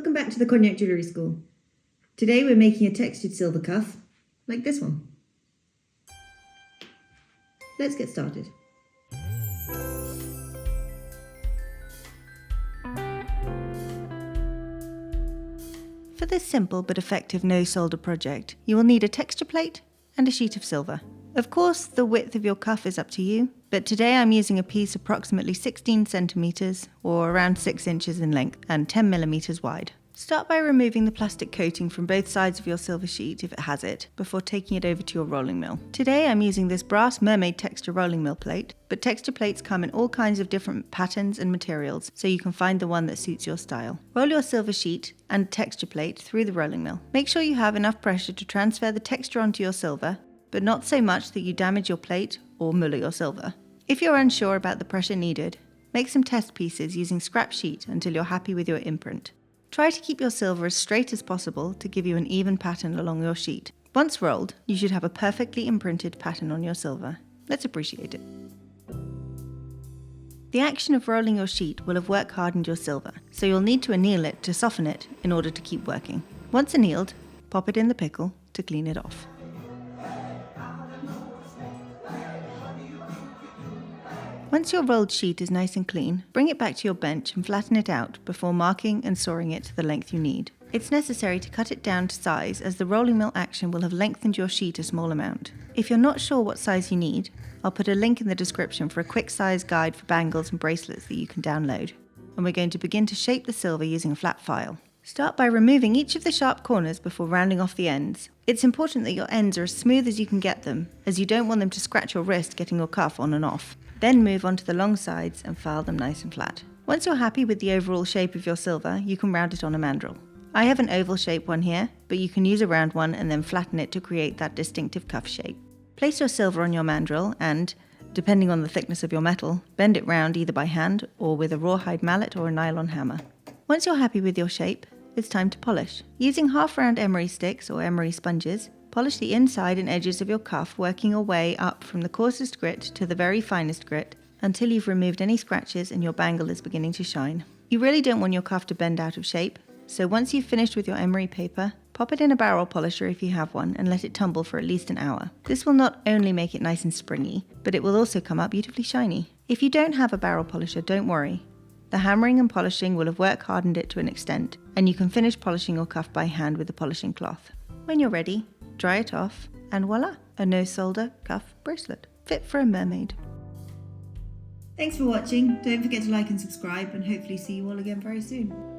Welcome back to the Cognac Jewellery School. Today we're making a textured silver cuff, like this one. Let's get started. For this simple but effective no solder project, you will need a texture plate and a sheet of silver. Of course, the width of your cuff is up to you, but today I'm using a piece approximately 16 centimeters or around 6 inches in length and 10 millimeters wide. Start by removing the plastic coating from both sides of your silver sheet if it has it, before taking it over to your rolling mill. Today I'm using this brass Mermaid texture rolling mill plate, but texture plates come in all kinds of different patterns and materials, so you can find the one that suits your style. Roll your silver sheet and texture plate through the rolling mill. Make sure you have enough pressure to transfer the texture onto your silver, but not so much that you damage your plate or muller your silver. If you're unsure about the pressure needed, make some test pieces using scrap sheet until you're happy with your imprint. Try to keep your silver as straight as possible to give you an even pattern along your sheet. Once rolled, you should have a perfectly imprinted pattern on your silver. Let's appreciate it. The action of rolling your sheet will have work hardened your silver, so you'll need to anneal it to soften it in order to keep working. Once annealed, pop it in the pickle to clean it off. Once your rolled sheet is nice and clean, bring it back to your bench and flatten it out before marking and sawing it to the length you need. It's necessary to cut it down to size as the rolling mill action will have lengthened your sheet a small amount. If you're not sure what size you need, I'll put a link in the description for a quick size guide for bangles and bracelets that you can download. And we're going to begin to shape the silver using a flat file. Start by removing each of the sharp corners before rounding off the ends. It's important that your ends are as smooth as you can get them, as you don't want them to scratch your wrist getting your cuff on and off. Then move on to the long sides and file them nice and flat. Once you're happy with the overall shape of your silver, you can round it on a mandrel. I have an oval shape one here, but you can use a round one and then flatten it to create that distinctive cuff shape. Place your silver on your mandrel and, depending on the thickness of your metal, bend it round either by hand or with a rawhide mallet or a nylon hammer. Once you're happy with your shape, it's time to polish. Using half-round emery sticks or emery sponges, polish the inside and edges of your cuff, working your way up from the coarsest grit to the very finest grit until you've removed any scratches and your bangle is beginning to shine. You really don't want your cuff to bend out of shape, so once you've finished with your emery paper, pop it in a barrel polisher if you have one and let it tumble for at least an hour. This will not only make it nice and springy, but it will also come up beautifully shiny. If you don't have a barrel polisher, don't worry. The hammering and polishing will have work hardened it to an extent, and you can finish polishing your cuff by hand with a polishing cloth. When you're ready, dry it off, and voila, a no solder cuff bracelet, fit for a mermaid. Thanks for watching. Don't forget to like and subscribe, and hopefully see you all again very soon.